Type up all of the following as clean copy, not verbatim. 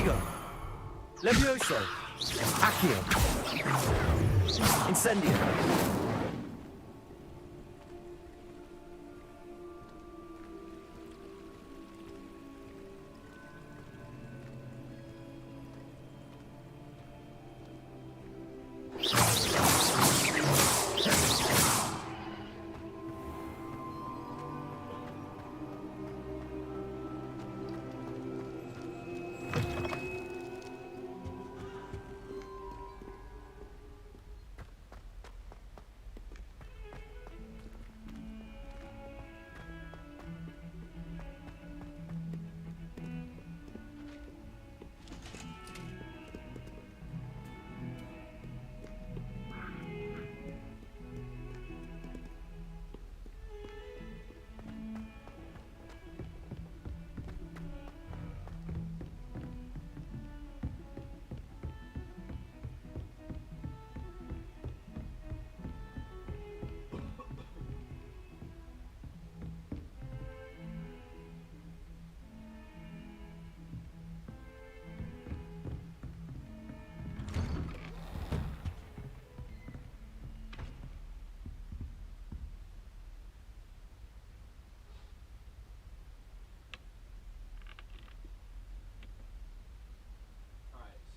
Fuego! Levioso! Accio! Incendio!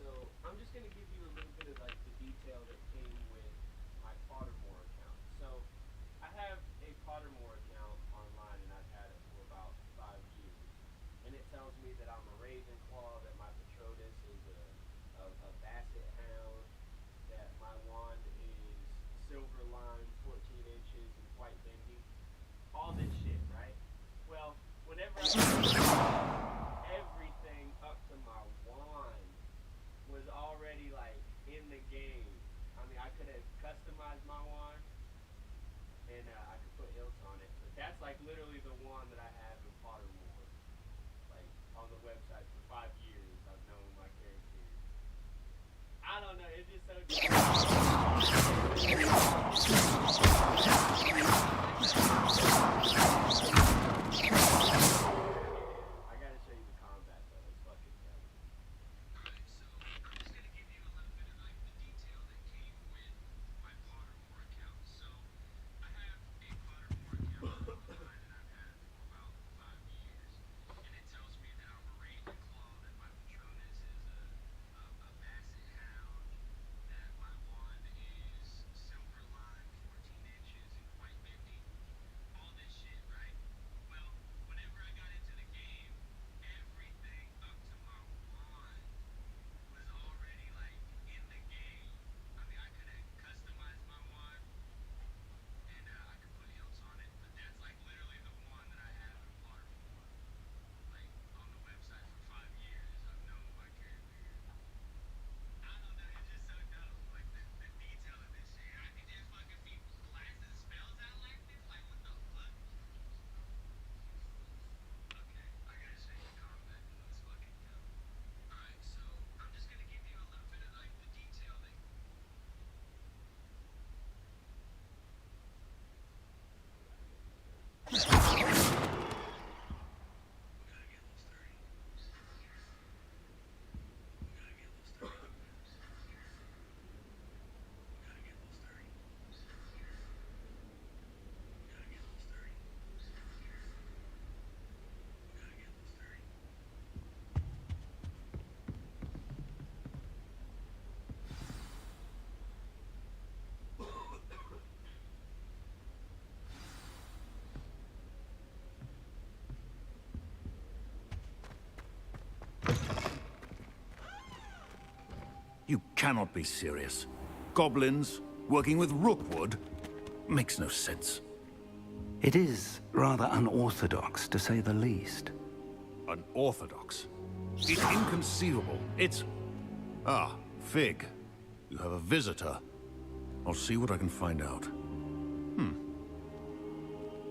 So I'm just going to give you a little bit of like the detail that came with my Pottermore account. So I have a Pottermore account online and I've had it for about 5 years. And it tells me that I'm a Ravenclaw, that my Patronus is a Basset Hound, that my wand is silver line, 14 inches, and quite bendy. All this shit, right? Well, whenever I everything up to my wand was already like in the game. I mean, I could have customized my wand and I could put hilts on it, but that's like literally the wand that I have in Pottermore. Like on the website for 5 years, I've known my character. I don't know, it's just so. I gotta show you the combat though. It's fucking tough. You cannot be serious. Goblins working with Rookwood makes no sense. It is rather unorthodox, to say the least. Unorthodox? It's inconceivable. It's... Ah, Fig. You have a visitor. I'll see what I can find out.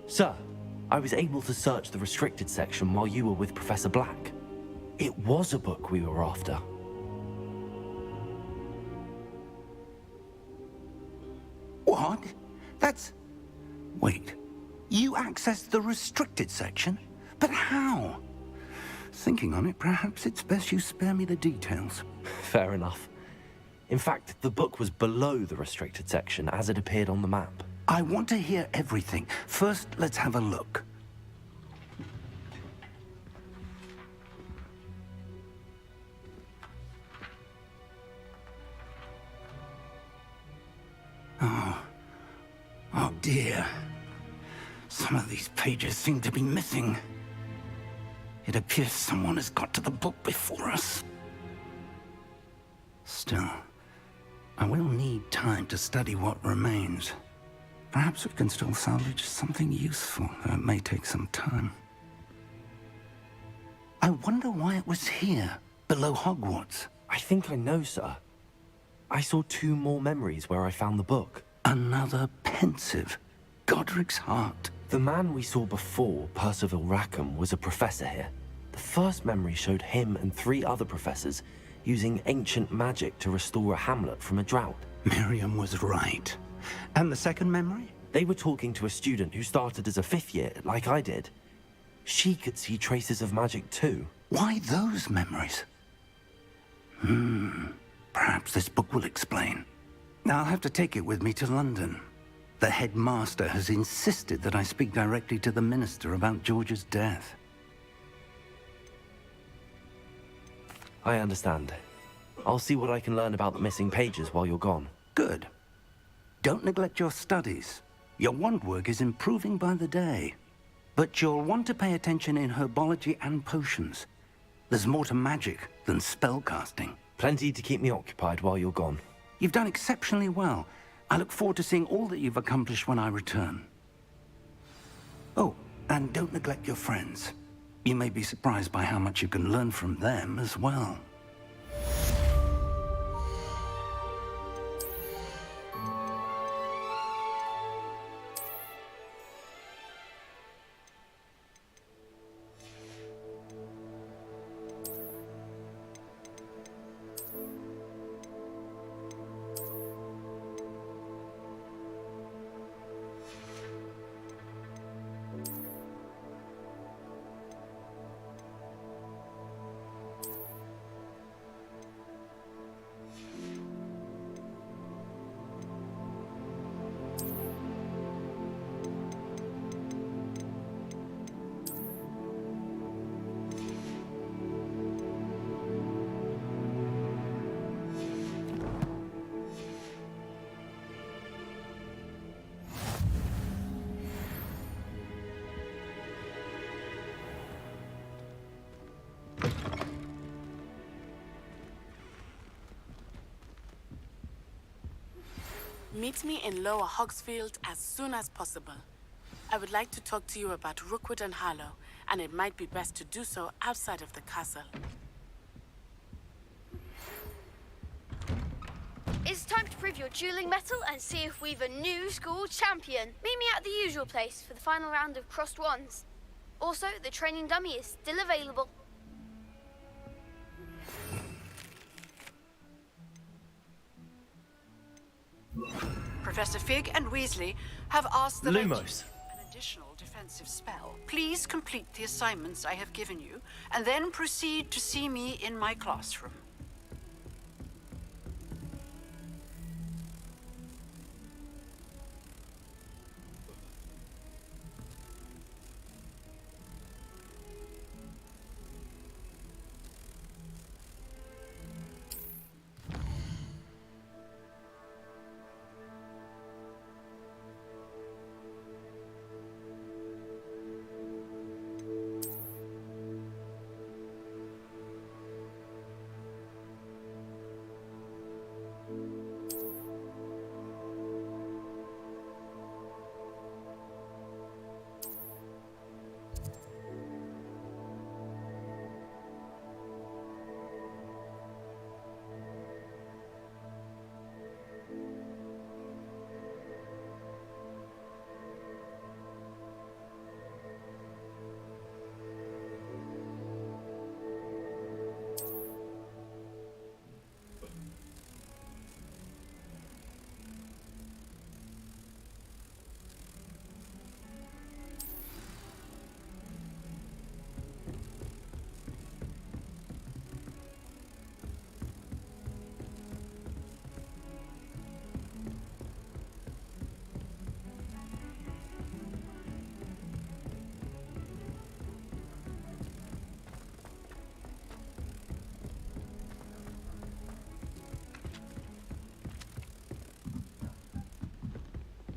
Sir, I was able to search the restricted section while you were with Professor Black. It was a book we were after. What? That's... Wait. You accessed the restricted section? But how? Thinking on it, perhaps it's best you spare me the details. Fair enough. In fact, the book was below the restricted section as it appeared on the map. I want to hear everything. First, let's have a look. Oh dear. Some of these pages seem to be missing. It appears someone has got to the book before us. Still, I will need time to study what remains. Perhaps we can still salvage something useful, though it may take some time. I wonder why it was here, below Hogwarts. I think I know, sir. I saw 2 more memories where I found the book. Another pensive. Godric's heart. The man we saw before, Percival Rackham, was a professor here. The first memory showed him and 3 other professors using ancient magic to restore a hamlet from a drought. Miriam was right. And the second memory? They were talking to a student who started as a 5th year, like I did. She could see traces of magic too. Why those memories? Perhaps this book will explain. Now I'll have to take it with me to London. The headmaster has insisted that I speak directly to the minister about George's death. I understand. I'll see what I can learn about the missing pages while you're gone. Good. Don't neglect your studies. Your wand work is improving by the day. But you'll want to pay attention in herbology and potions. There's more to magic than spellcasting. Plenty to keep me occupied while you're gone. You've done exceptionally well. I look forward to seeing all that you've accomplished when I return. Oh, and don't neglect your friends. You may be surprised by how much you can learn from them as well. Meet me in Lower Hogsfield as soon as possible. I would like to talk to you about Rookwood and Harlow, and it might be best to do so outside of the castle. It's time to prove your dueling mettle and see if we've a new school champion. Meet me at the usual place for the final round of crossed wands. Also, the training dummy is still available. Professor Fig and Weasley have asked that Lumos. an additional defensive spell. Please complete the assignments I have given you, and then proceed to see me in my classroom.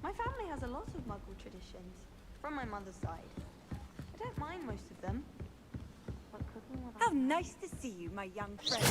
My family has a lot of Muggle traditions, from my mother's side. I don't mind most of them. But cooking what How nice to see you, my young friend.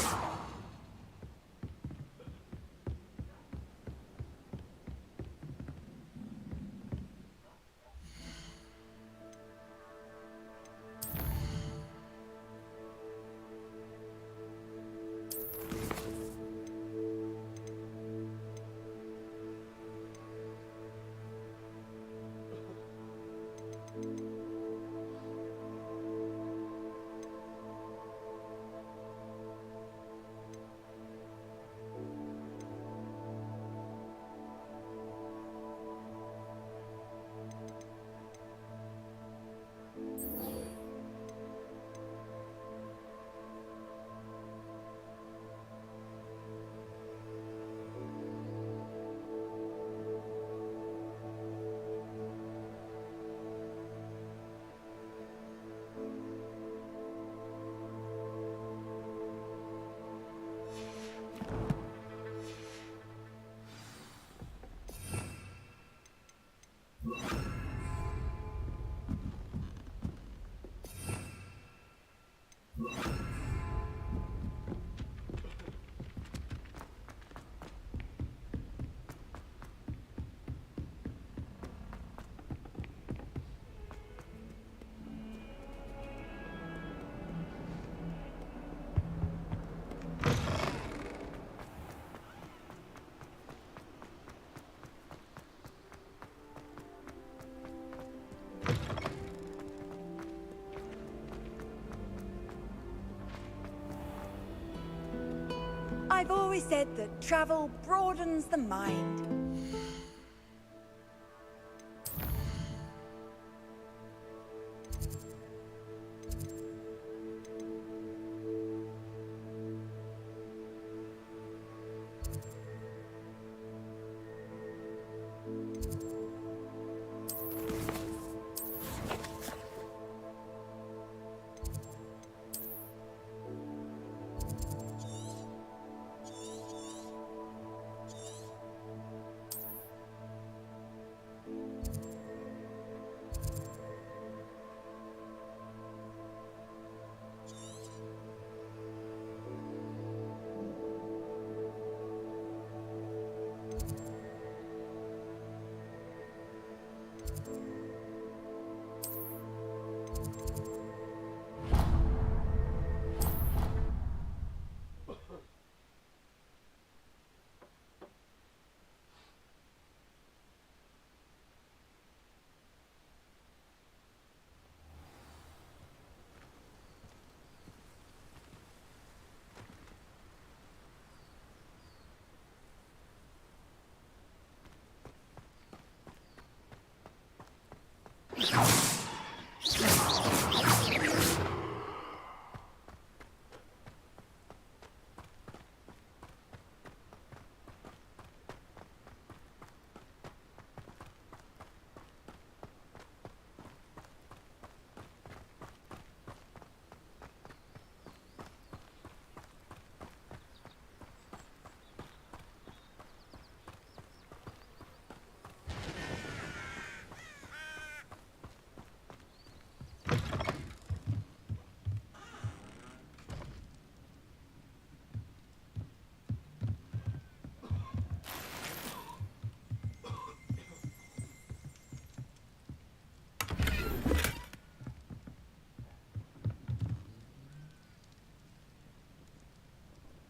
I've always said that travel broadens the mind.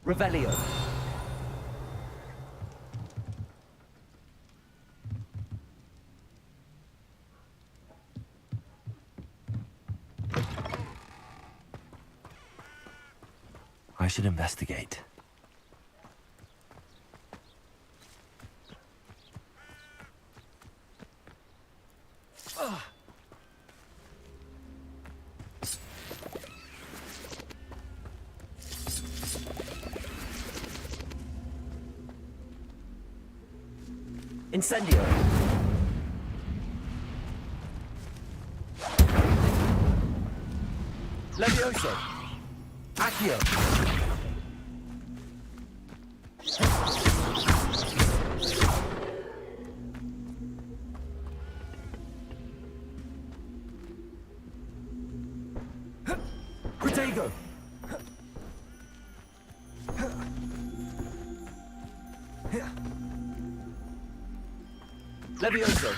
Revelio. I should investigate. Incendio. Levioso. Accio. Levioso.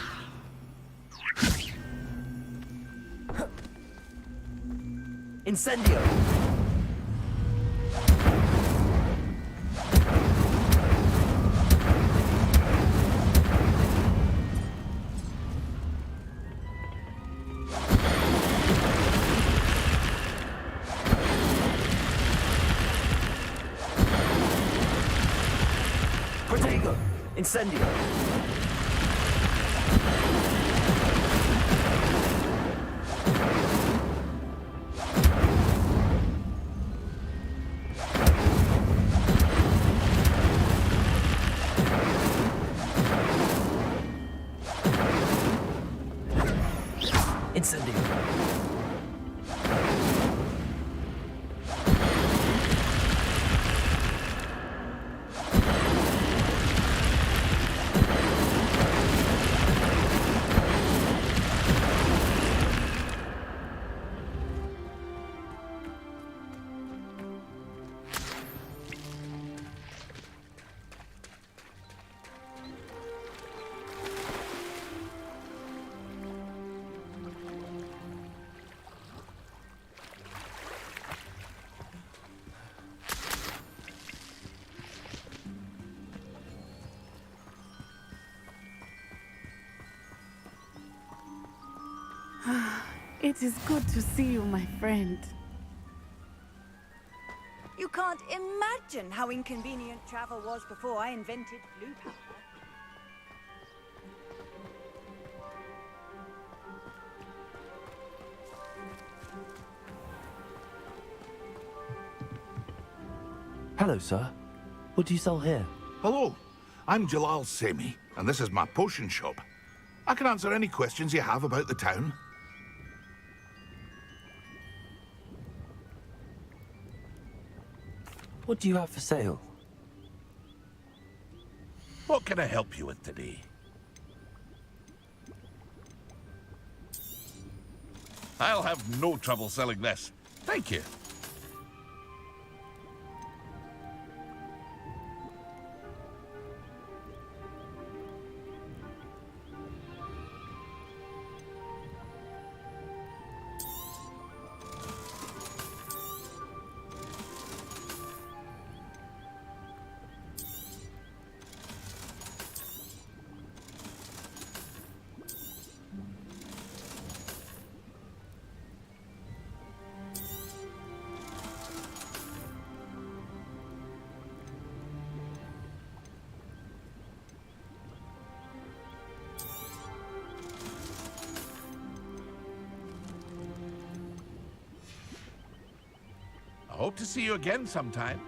Incendio. Protego. Incendio. Incendio. It is good to see you, my friend. You can't imagine how inconvenient travel was before I invented blue powder. Hello, sir. What do you sell here? Hello, I'm Jalal Semi, and this is my potion shop. I can answer any questions you have about the town. What do you have for sale? What can I help you with today? I'll have no trouble selling this. Thank you. I hope to see you again sometime.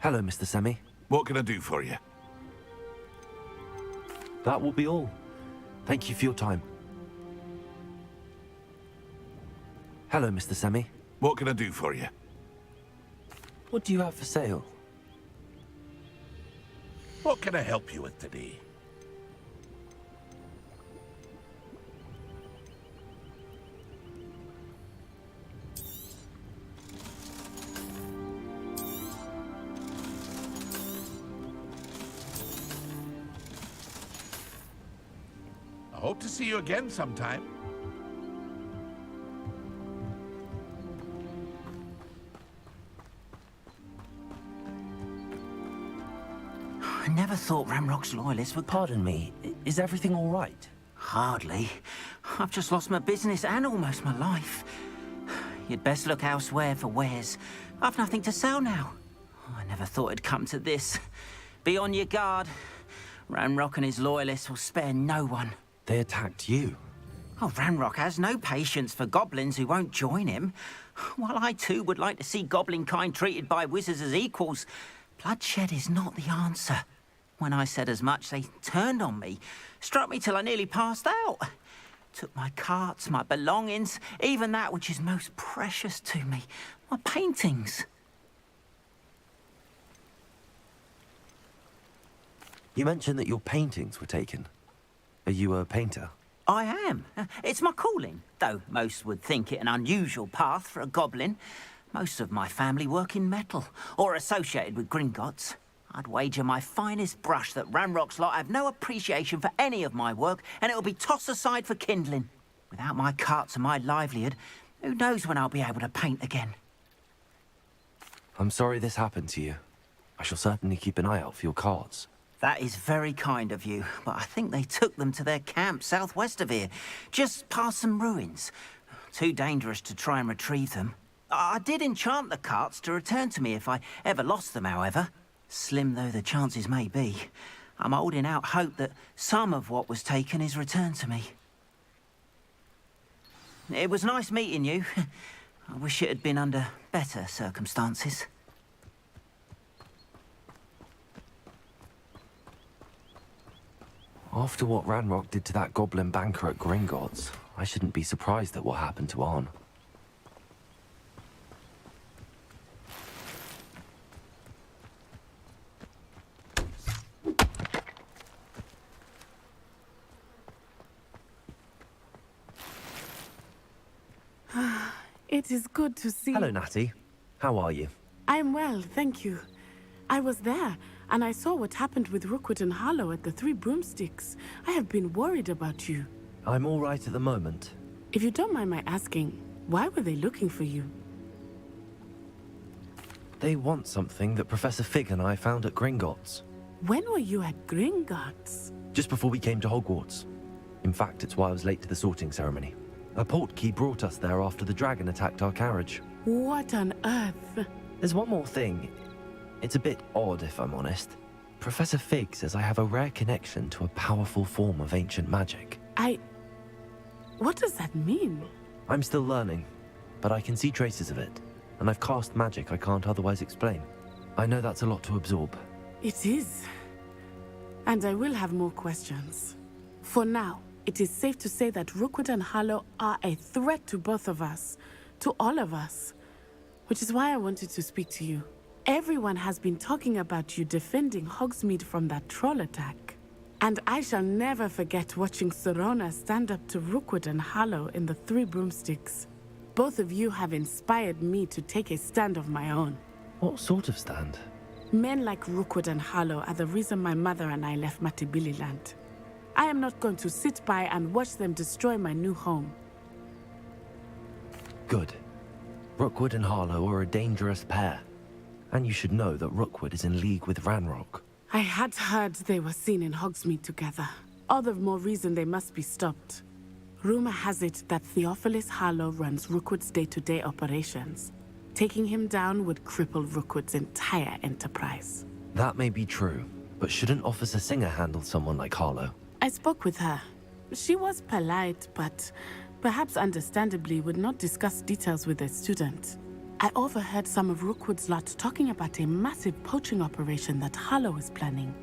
Hello, Mr. Semi. What can I do for you? That will be all. Thank you for your time. Hello, Mr. Semi. What can I do for you? What do you have for sale? What can I help you with today? I hope to see you again sometime. I never thought Ramrock's loyalists would... Pardon me, is everything all right? Hardly. I've just lost my business and almost my life. You'd best look elsewhere for wares. I've nothing to sell now. I never thought it'd come to this. Be on your guard. Ramrock and his loyalists will spare no one. They attacked you. Oh, Ranrock has no patience for goblins who won't join him. While I too would like to see goblin kind treated by wizards as equals, bloodshed is not the answer. When I said as much, they turned on me, struck me till I nearly passed out. Took my carts, my belongings, even that which is most precious to me, my paintings. You mentioned that your paintings were taken. Are you a painter? I am. It's my calling, though most would think it an unusual path for a goblin. Most of my family work in metal, or associated with Gringotts. I'd wager my finest brush that Ranrock's lot have no appreciation for any of my work, and it'll be tossed aside for kindling. Without my carts and my livelihood, who knows when I'll be able to paint again? I'm sorry this happened to you. I shall certainly keep an eye out for your carts. That is very kind of you, but I think they took them to their camp southwest of here, just past some ruins. Too dangerous to try and retrieve them. I did enchant the carts to return to me if I ever lost them, however. Slim though the chances may be, I'm holding out hope that some of what was taken is returned to me. It was nice meeting you. I wish it had been under better circumstances. After what Ranrock did to that goblin banker at Gringotts, I shouldn't be surprised at what happened to Arn. It is good to see... Hello, Natty. How are you? I'm well, thank you. I was there, and I saw what happened with Rookwood and Harlow at the Three Broomsticks. I have been worried about you. I'm all right at the moment. If you don't mind my asking, why were they looking for you? They want something that Professor Fig and I found at Gringotts. When were you at Gringotts? Just before we came to Hogwarts. In fact, it's why I was late to the sorting ceremony. A portkey brought us there after the dragon attacked our carriage. What on earth? There's one more thing. It's a bit odd, if I'm honest. Professor Fig says I have a rare connection to a powerful form of ancient magic. What does that mean? I'm still learning, but I can see traces of it, and I've cast magic I can't otherwise explain. I know that's a lot to absorb. It is. And I will have more questions. For now, it is safe to say that Rookwood and Harlow are a threat to both of us, to all of us, which is why I wanted to speak to you. Everyone has been talking about you defending Hogsmeade from that troll attack. And I shall never forget watching Sorona stand up to Rookwood and Harlow in the Three Broomsticks. Both of you have inspired me to take a stand of my own. What sort of stand? Men like Rookwood and Harlow are the reason my mother and I left Matibililand. I am not going to sit by and watch them destroy my new home. Good. Rookwood and Harlow are a dangerous pair. And you should know that Rookwood is in league with Ranrock. I had heard they were seen in Hogsmeade together. All the more reason they must be stopped. Rumor has it that Theophilus Harlow runs Rookwood's day-to-day operations. Taking him down would cripple Rookwood's entire enterprise. That may be true, but shouldn't Officer Singer handle someone like Harlow? I spoke with her. She was polite, but perhaps understandably would not discuss details with a student. I overheard some of Rookwood's lot talking about a massive poaching operation that Harlow is planning.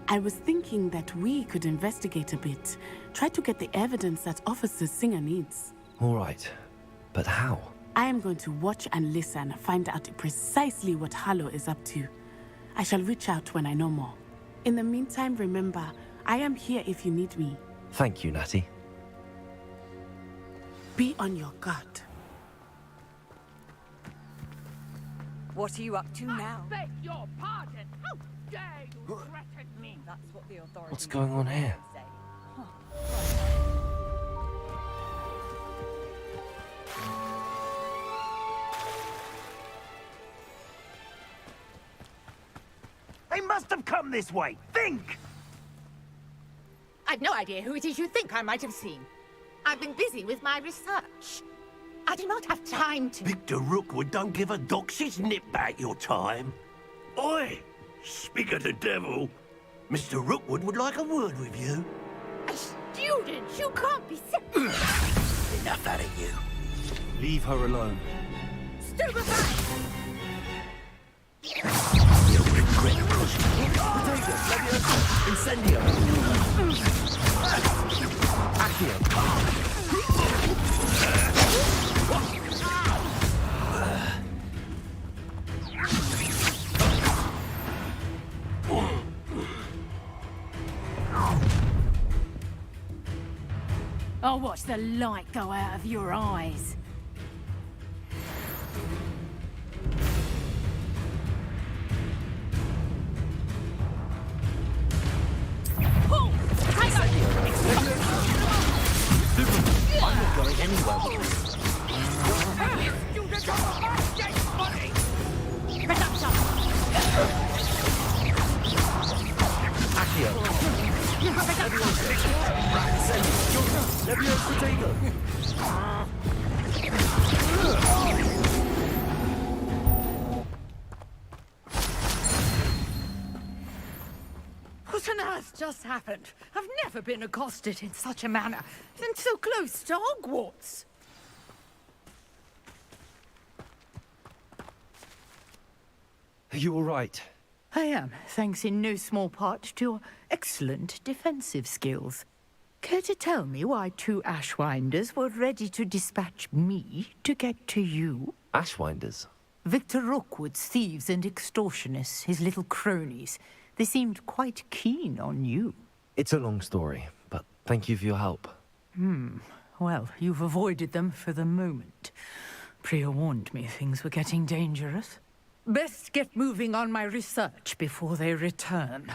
I was thinking that we could investigate a bit, try to get the evidence that Officer Singer needs. All right, but how? I am going to watch and listen, find out precisely what Harlow is up to. I shall reach out when I know more. In the meantime, remember, I am here if you need me. Thank you, Natty. Be on your guard. What are you up to now? I beg your pardon. How dare you threaten me? That's what the authorities What's going on here? say. They must have come this way. Think! I've no idea who it is you think I might have seen. I've been busy with my research. I do not have time to... Victor Rookwood don't give a doxy's nip back your time. Oi! Speak of the devil. Mr. Rookwood would like a word with you. A student? You can't be... Leave her alone. Stupefy! You'll regret crossing. Potato, Leviosa, Incendio. Accio. I'll watch the light go out of your eyes. Pull! Take I'm not going anywhere with this. Accio. Leviosa, Potato. What on earth just happened? I've never been accosted in such a manner, and so close to Hogwarts. Are you all right? I am, thanks in no small part to your excellent defensive skills. Care to tell me why 2 Ashwinders were ready to dispatch me to get to you? Ashwinders? Victor Rookwood's thieves and extortionists, his little cronies. They seemed quite keen on you. It's a long story, but thank you for your help. Well, you've avoided them for the moment. Priya warned me things were getting dangerous. Best get moving on my research before they return.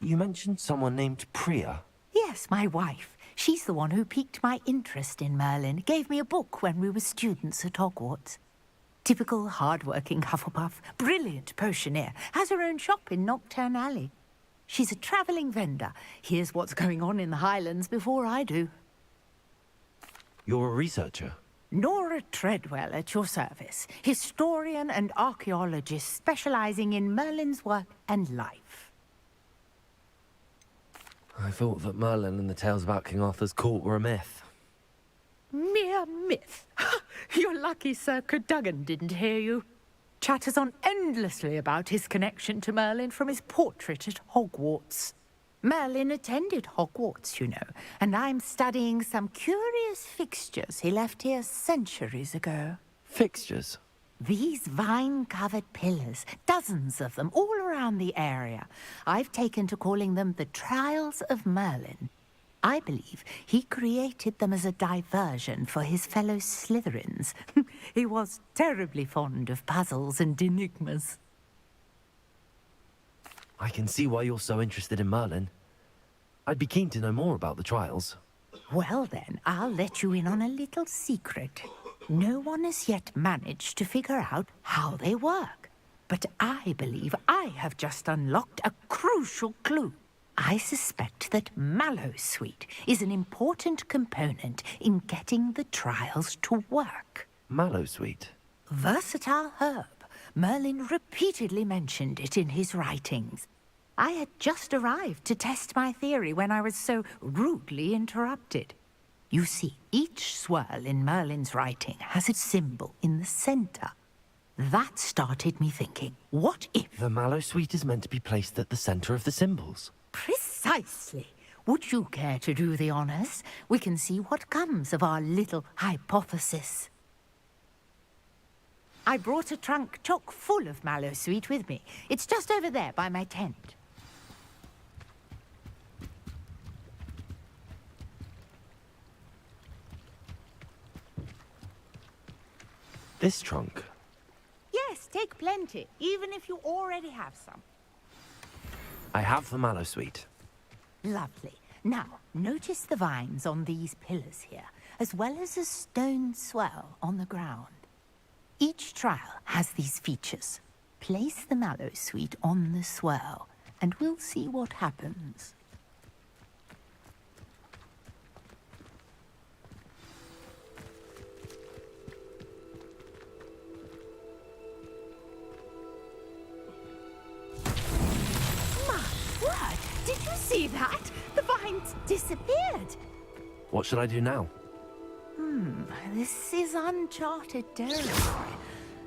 You mentioned someone named Priya. Yes, my wife. She's the one who piqued my interest in Merlin. Gave me a book when we were students at Hogwarts. Typical hard-working Hufflepuff, brilliant potioneer, has her own shop in Nocturne Alley. She's a travelling vendor. Hears what's going on in the Highlands before I do. You're a researcher? Nora Treadwell at your service. Historian and archaeologist specialising in Merlin's work and life. I thought that Merlin and the tales about King Arthur's court were a myth. Mere myth. You're lucky Sir Cadogan didn't hear you. Chatters on endlessly about his connection to Merlin from his portrait at Hogwarts. Merlin attended Hogwarts, you know, and I'm studying some curious fixtures he left here centuries ago. Fixtures? These vine-covered pillars, dozens of them, all around the area. I've taken to calling them the Trials of Merlin. I believe he created them as a diversion for his fellow Slytherins. He was terribly fond of puzzles and enigmas. I can see why you're so interested in Merlin. I'd be keen to know more about the trials. Well then, I'll let you in on a little secret. No one has yet managed to figure out how they work. But I believe I have just unlocked a crucial clue. I suspect that Mallowsweet is an important component in getting the trials to work. Mallowsweet? Versatile herb. Merlin repeatedly mentioned it in his writings. I had just arrived to test my theory when I was so rudely interrupted. You see, each swirl in Merlin's writing has a symbol in the center. That started me thinking, what if... The Mallowsweet is meant to be placed at the center of the symbols. Precisely. Would you care to do the honors? We can see what comes of our little hypothesis. I brought a trunk chock full of Mallowsweet with me. It's just over there by my tent. This trunk? Yes, take plenty, even if you already have some. I have the Mallowsweet. Lovely. Now, notice the vines on these pillars here, as well as a stone swell on the ground. Each trial has these features. Place the Mallowsweet on the swirl, and we'll see what happens. My word! Did you see that? The vines disappeared. What should I do now? This is uncharted territory.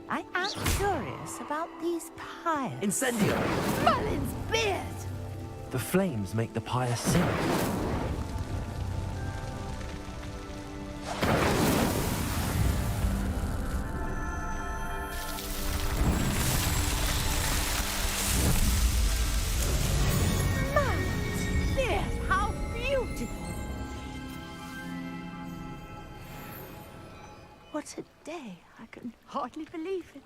I am curious about these pyres. Incendio! Merlin's beard! The flames make the pyre sing. Merlin's beard! How beautiful! What a day. I can hardly believe it.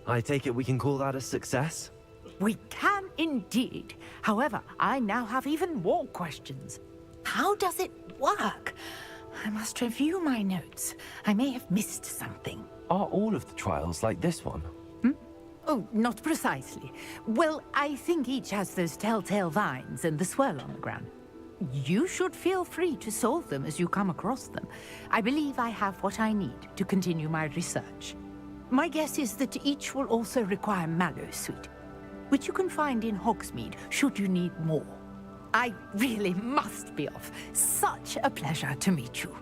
I take it we can call that a success? We can indeed. However, I now have even more questions. How does it work? I must review my notes. I may have missed something. Are all of the trials like this one? Oh, not precisely. Well, I think each has those telltale vines and the swirl on the ground. You should feel free to solve them as you come across them. I believe I have what I need to continue my research. My guess is that each will also require Mallowsweet, which you can find in Hogsmeade should you need more. I really must be off. Such a pleasure to meet you.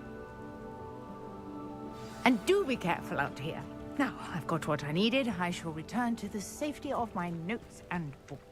And do be careful out here. Now, I've got what I needed. I shall return to the safety of my notes and books.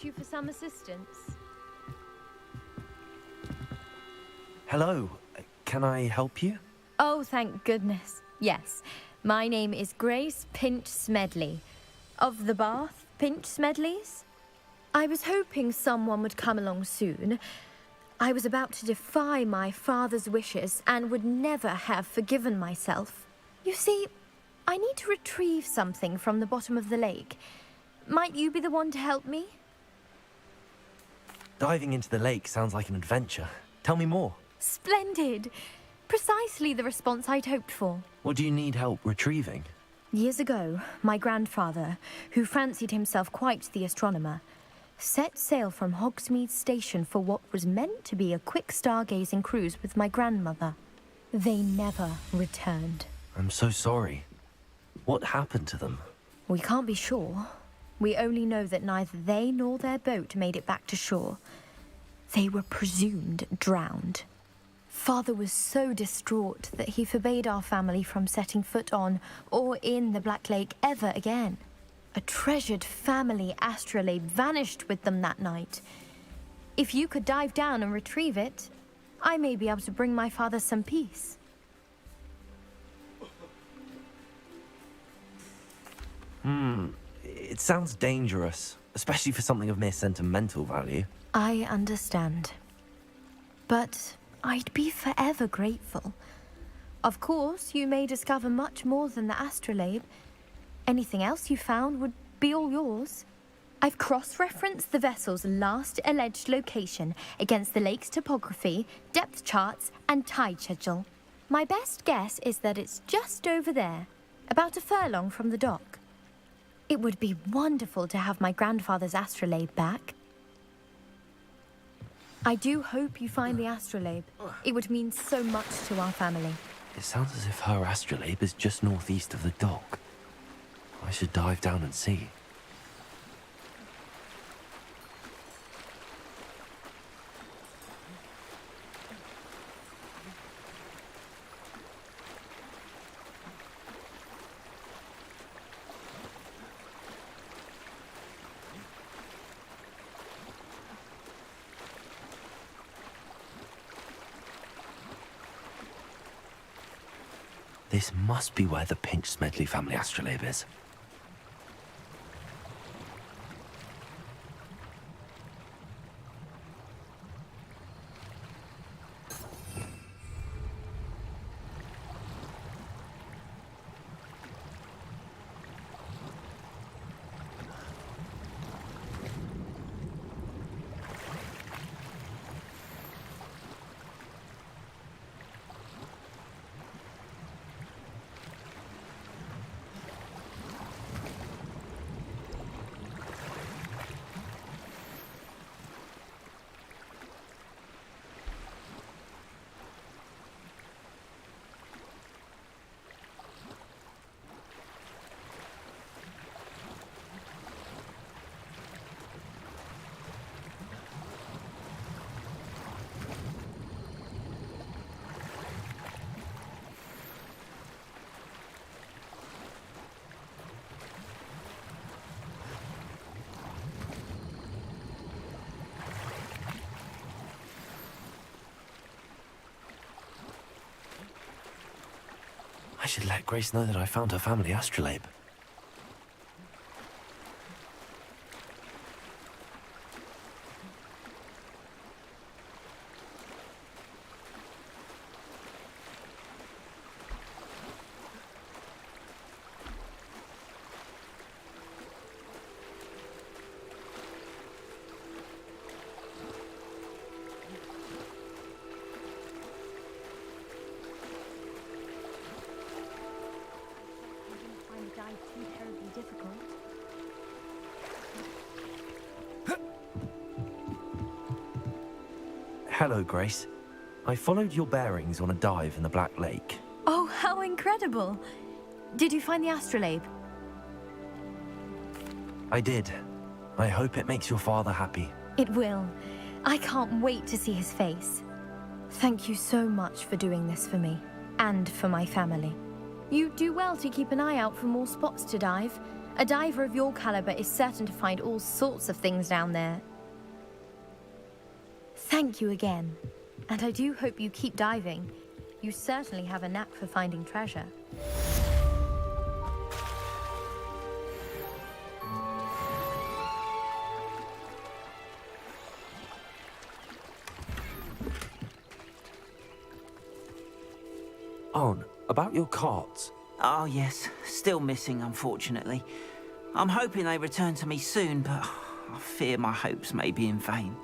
You for some assistance. Hello. Can I help you? Oh, thank goodness. Yes. My name is Grace Pinch Smedley. Of the Bath Pinch Smedleys. I was hoping someone would come along soon. I was about to defy my father's wishes and would never have forgiven myself. You see, I need to retrieve something from the bottom of the lake. Might you be the one to help me? Diving into the lake sounds like an adventure. Tell me more. Splendid. Precisely the response I'd hoped for. What do you need help retrieving? Years ago, my grandfather, who fancied himself quite the astronomer, set sail from Hogsmeade Station for what was meant to be a quick stargazing cruise with my grandmother. They never returned. I'm so sorry. What happened to them? We can't be sure. We only know that neither they nor their boat made it back to shore. They were presumed drowned. Father was so distraught that he forbade our family from setting foot on or in the Black Lake ever again. A treasured family astrolabe vanished with them that night. If you could dive down and retrieve it, I may be able to bring my father some peace. It sounds dangerous, especially for something of mere sentimental value. I understand. But I'd be forever grateful. Of course, you may discover much more than the astrolabe. Anything else you found would be all yours. I've cross-referenced the vessel's last alleged location against the lake's topography, depth charts, and tide schedule. My best guess is that it's just over there, about a furlong from the dock. It would be wonderful to have my grandfather's astrolabe back. I do hope you find the astrolabe. It would mean so much to our family. It sounds as if her astrolabe is just northeast of the dock. I should dive down and see. This must be where the Pinch Smedley family astrolabe is. I should let Grace know that I found her family astrolabe. Hello, Grace. I followed your bearings on a dive in the Black Lake. Oh, how incredible! Did you find the astrolabe? I did. I hope it makes your father happy. It will. I can't wait to see his face. Thank you so much for doing this for me, and for my family. You do well to keep an eye out for more spots to dive. A diver of your caliber is certain to find all sorts of things down there. Thank you again. And I do hope you keep diving. You certainly have a knack for finding treasure. Arn, about your carts. Oh, yes. Still missing, unfortunately. I'm hoping they return to me soon, but I fear my hopes may be in vain.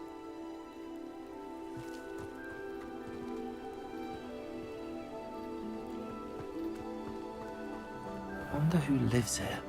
I wonder who lives here.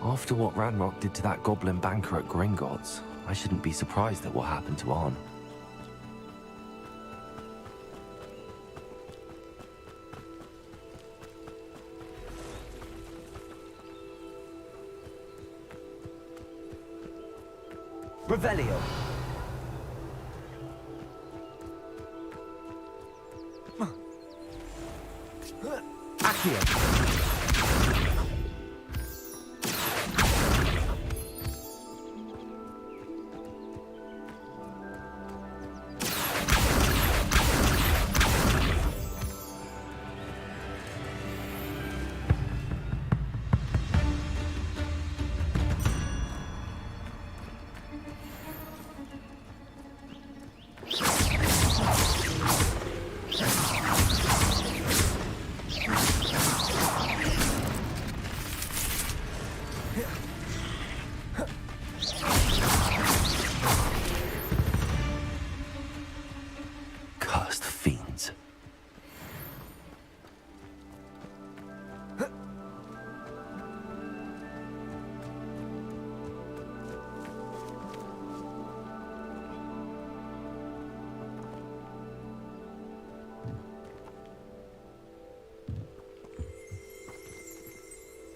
After what Ranrock did to that goblin banker at Gringotts, I shouldn't be surprised at what happened to Arn. Revelio. Accio. Cursed fiends.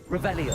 Revelio.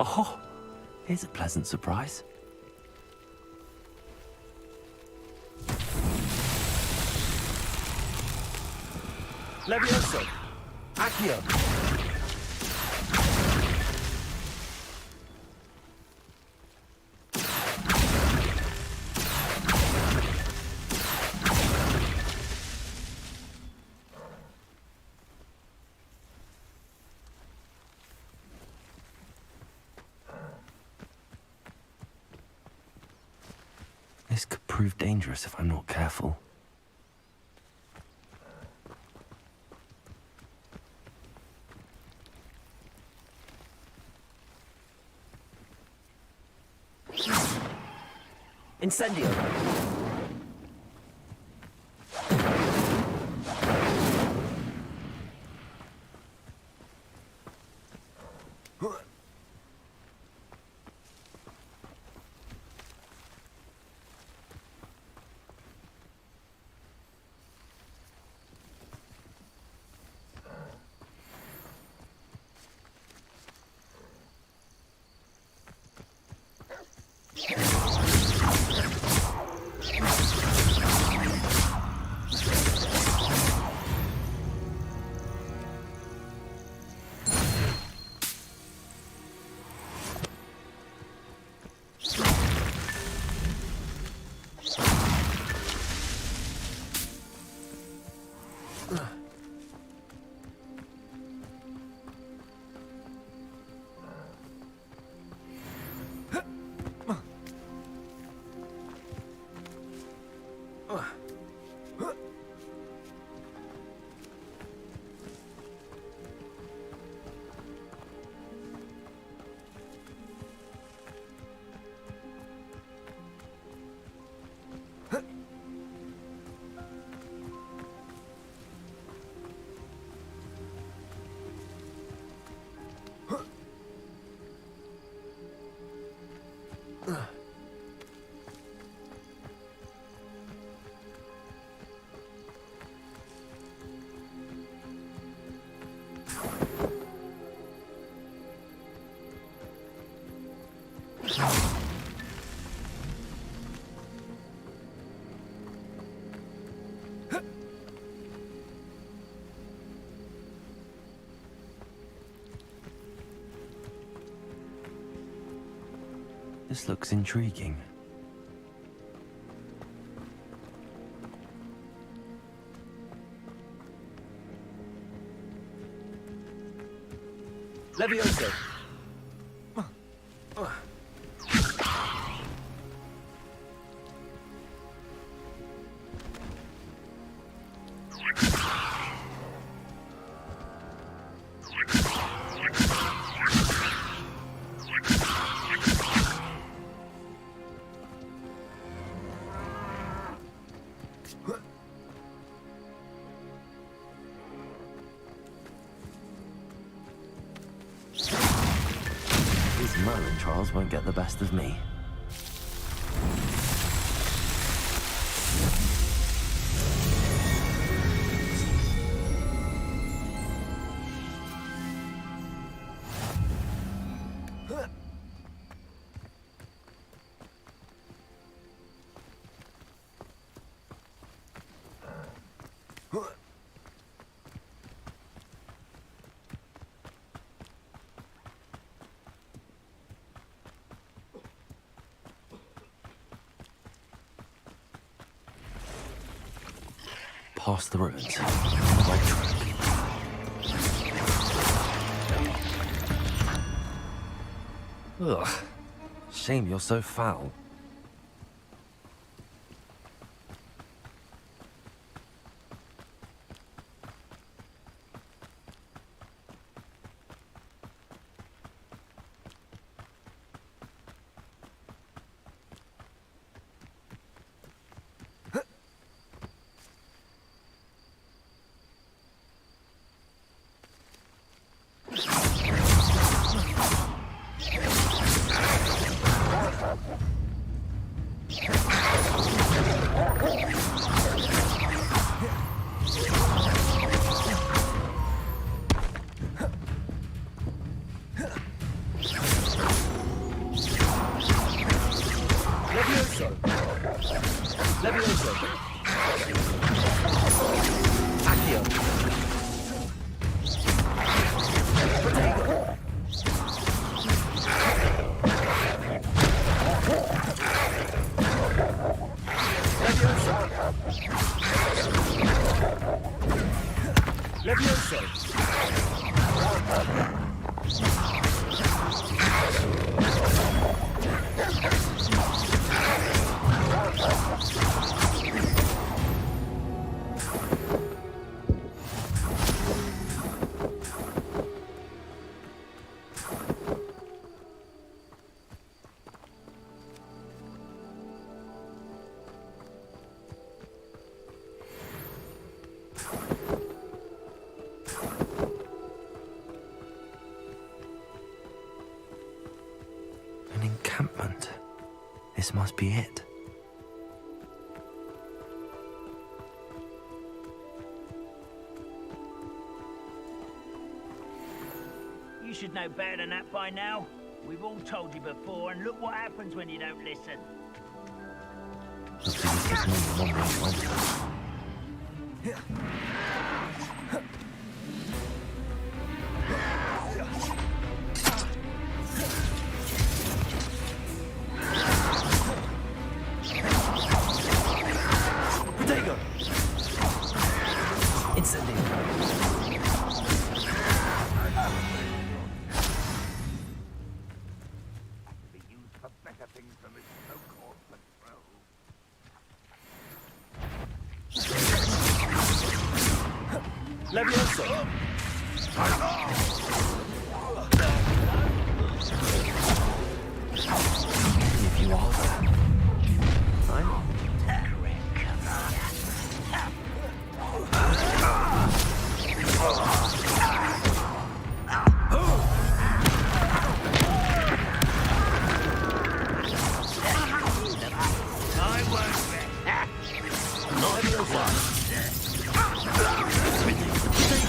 Oh, here's a pleasant surprise. Levioso! Accio! This could prove dangerous if I'm not careful. Incendio! This looks intriguing. Levioso! These Merlin trials won't get the best of me. Past the ruins. Right track. Ugh. Shame you're so foul. Levioso! An encampment. This must be it. You should know better than that by now. We've all told you before, and look what happens when you don't listen. Looks as if there's more than one way to enter. Protego! Incendio! Be used for better things than this so-called patrol. Levioso! If you are there, I'm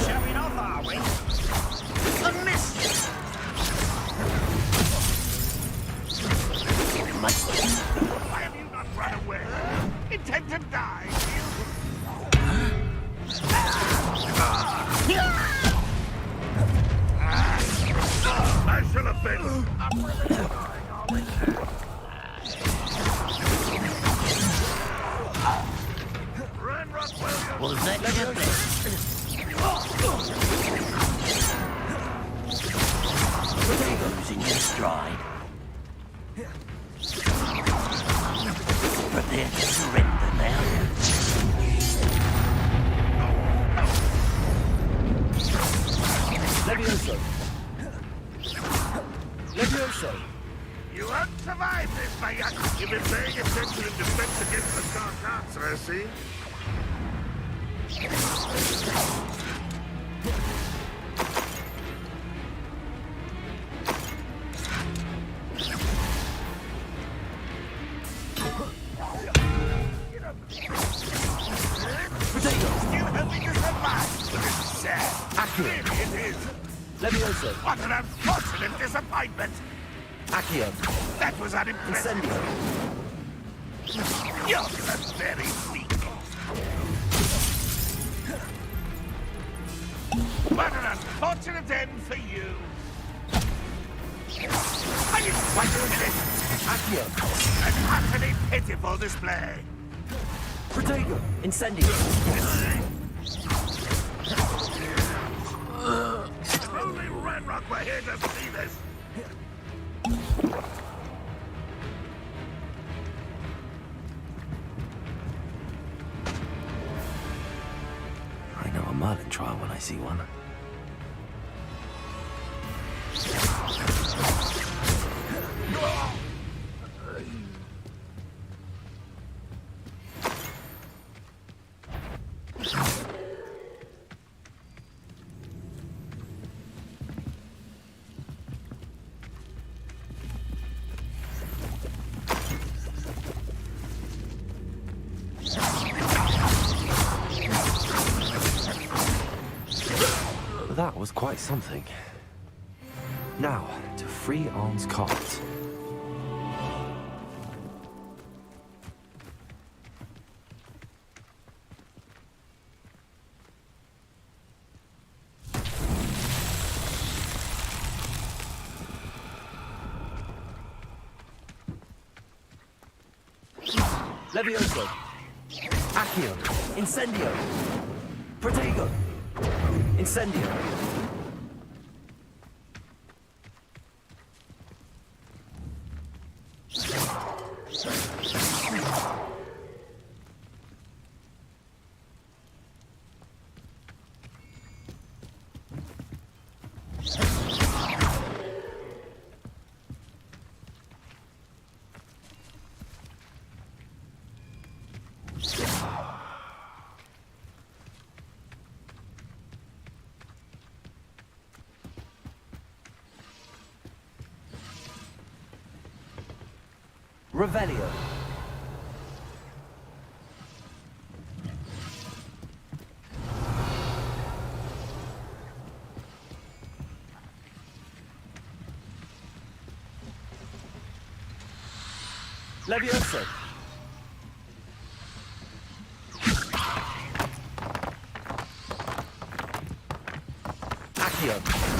Showing off, are we? A miss! Why have you not run away? Intent to die, I should have been. I'm really dying, are we? Run, Williams! Was that your best? Losing your stride. Prepare to surrender now. Levioso! Levioso! You won't survive this, my young. You've been paying attention in defense against the dark arts, I see. You help me to survive. But this is sad. Accurate. Really it is. Levioso! What an unfortunate disappointment. Accio! That was unimpressive. Incendio! You're very weak. What an unfortunate end for you. I didn't quite finish. Accio! An utterly pitiful display. Protego! Incendio! If only Ranrock were here to see this. I know a Merlin trial when I see one. That was quite something. Now, to free Arn's cards. Levioso! Accio! Incendio! Protego! Incendio. Revelio. Levioso. Accio.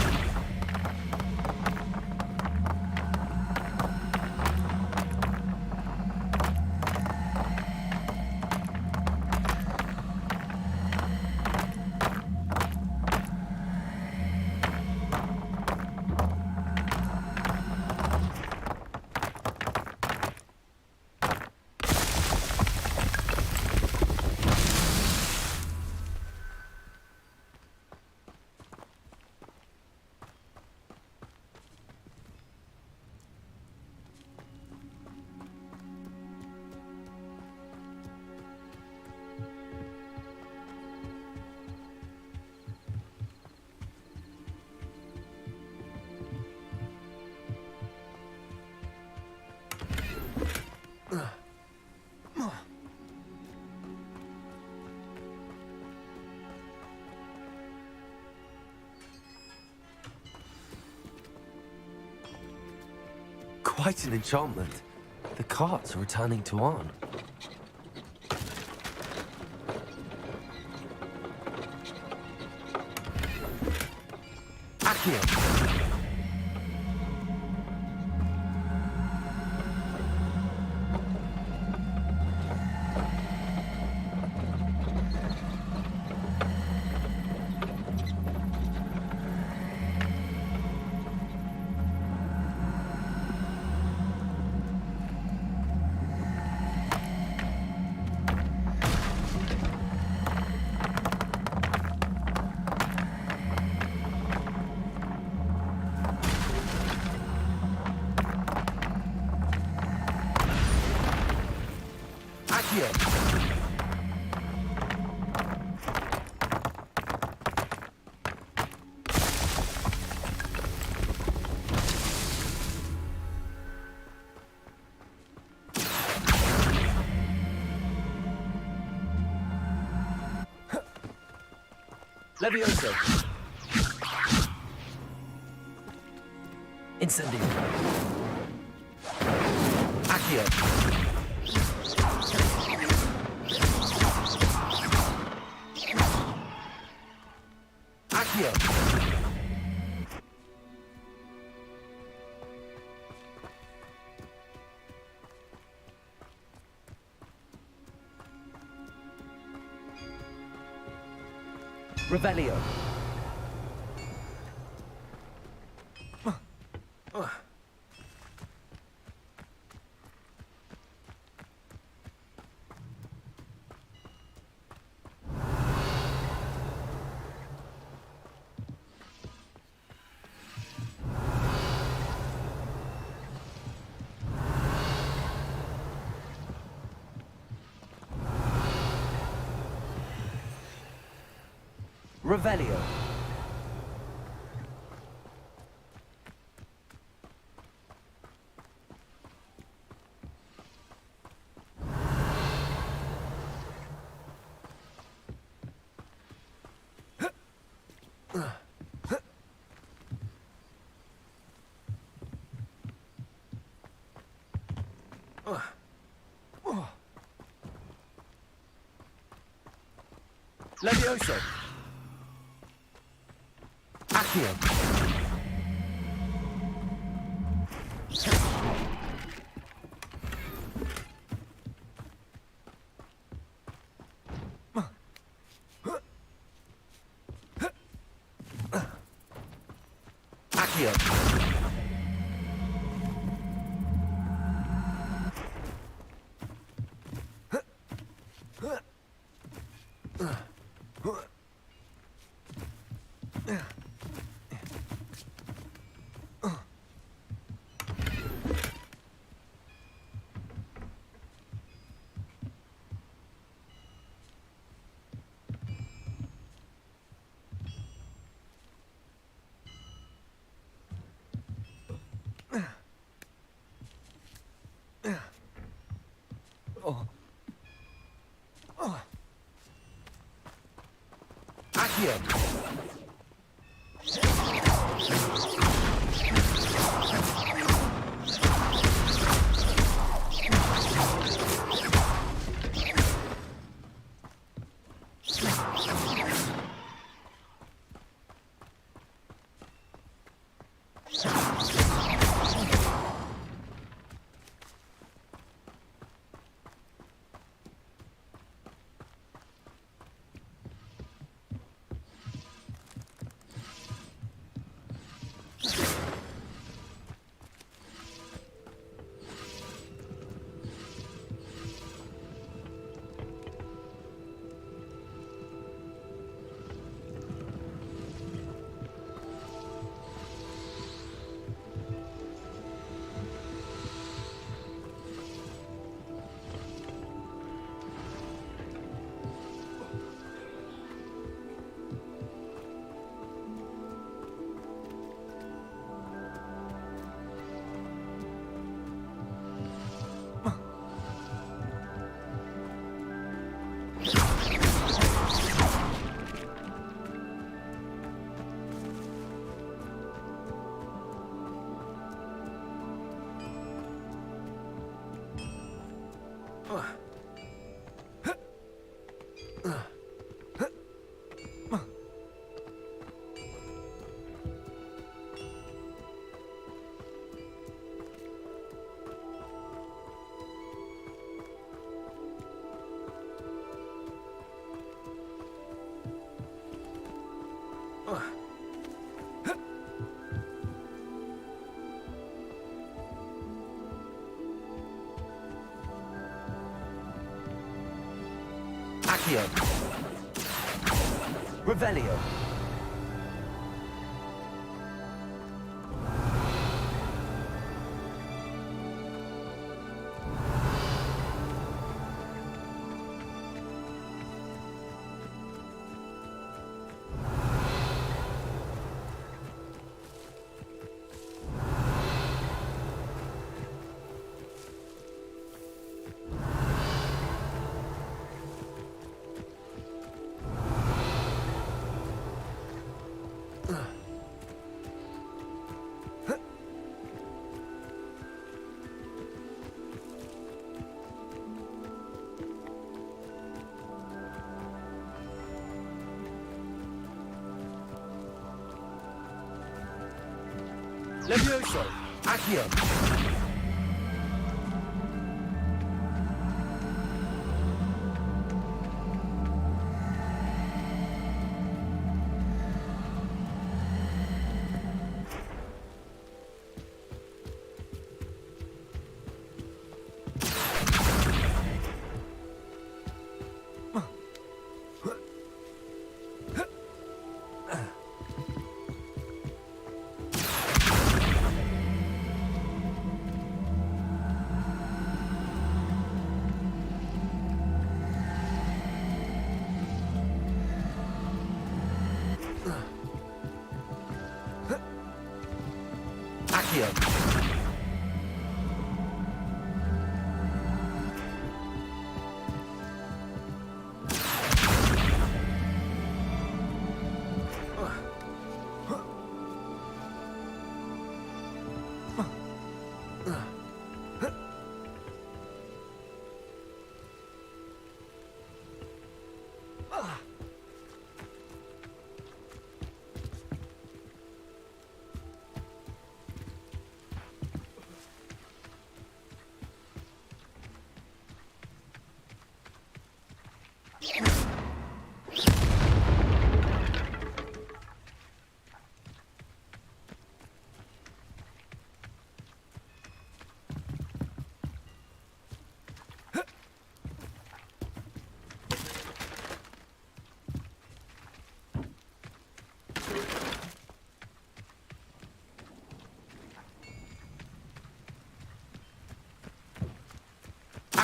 Quite an enchantment. The carts are returning to Arn. Accio. Levioso. Incendio. Accio. Accio. Revelio. Revelio. Levioso. Accio. Accio. Accio. Accio. Revelio. Levioso. Accio. Accio.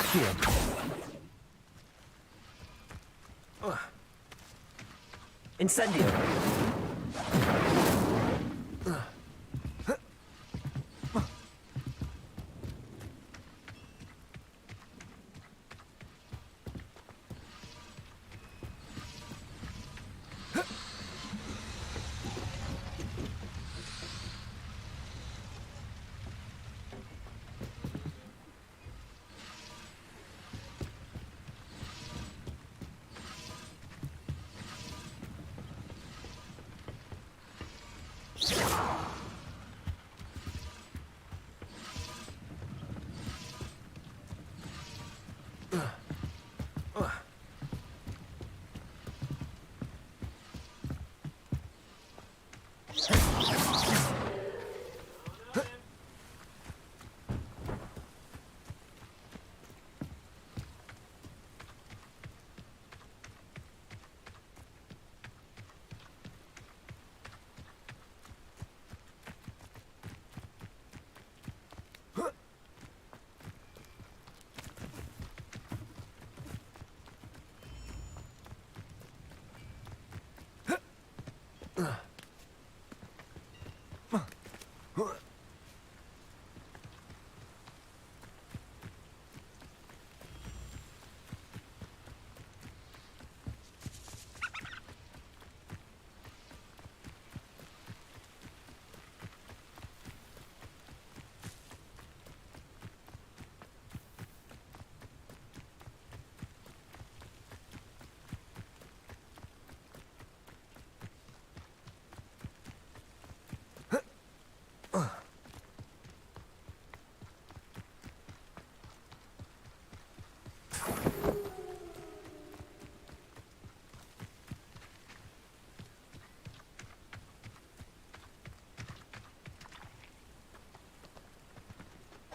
Accio. Incendio.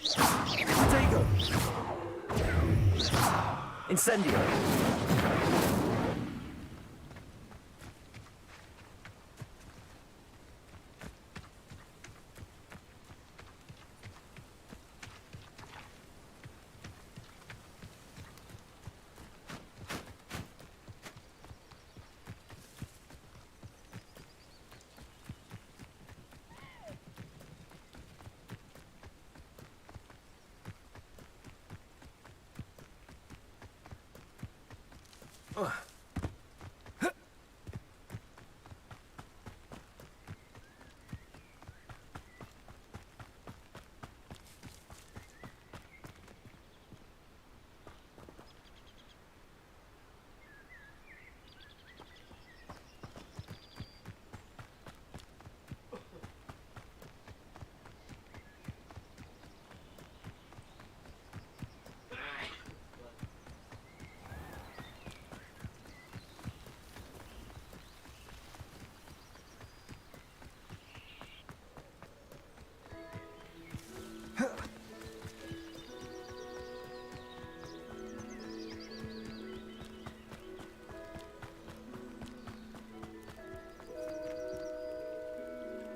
Protego. Incendio.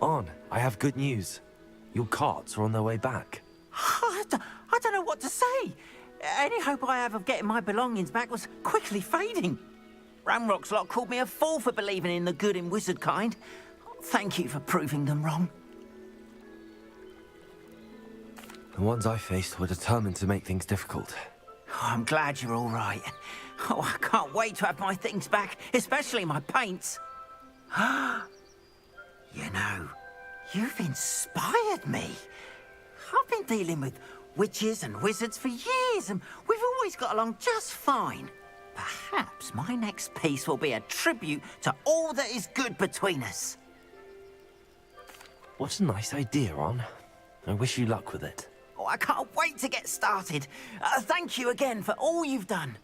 On, I have good news. Your carts are on their way back. I don't know what to say. Any hope I have of getting my belongings back was quickly fading. Ramrock's lot called me a fool for believing in the good in wizard kind. Thank you for proving them wrong. The ones I faced were determined to make things difficult. Oh, I'm glad you're all right. Oh, I can't wait to have my things back, especially my paints. You know, you've inspired me. I've been dealing with witches and wizards for years, and we've always got along just fine. Perhaps my next piece will be a tribute to all that is good between us. What a nice idea, On. I wish you luck with it. Oh, I can't wait to get started. Thank you again for all you've done.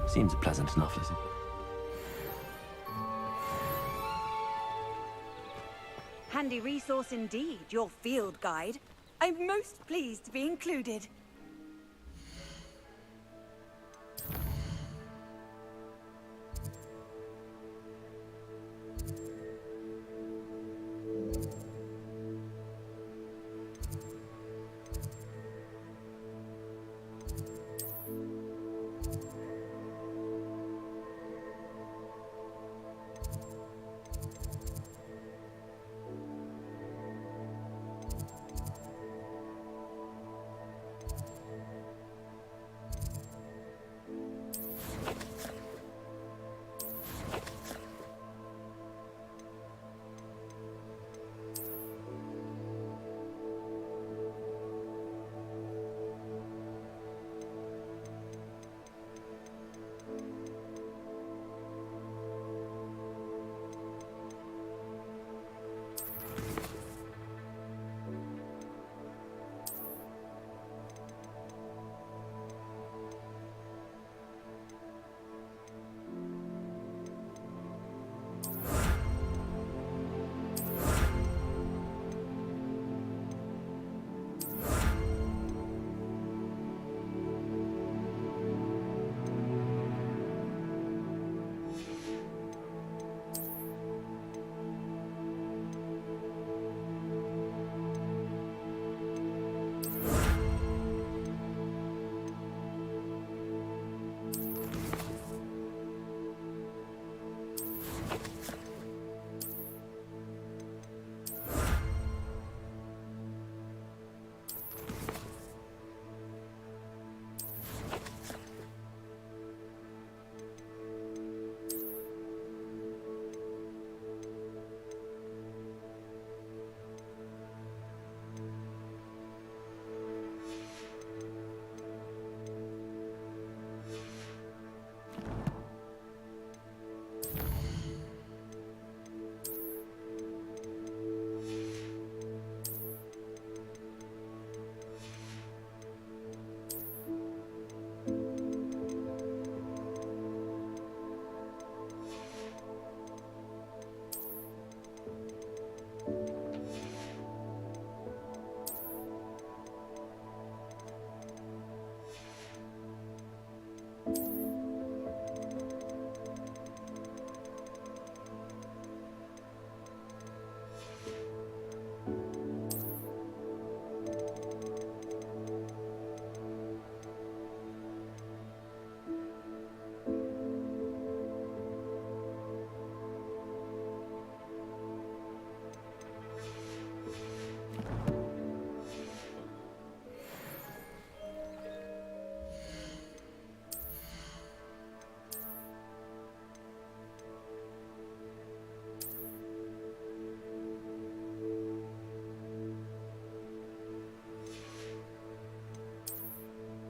Seems pleasant enough, doesn't it? Handy resource indeed, your field guide. I'm most pleased to be included.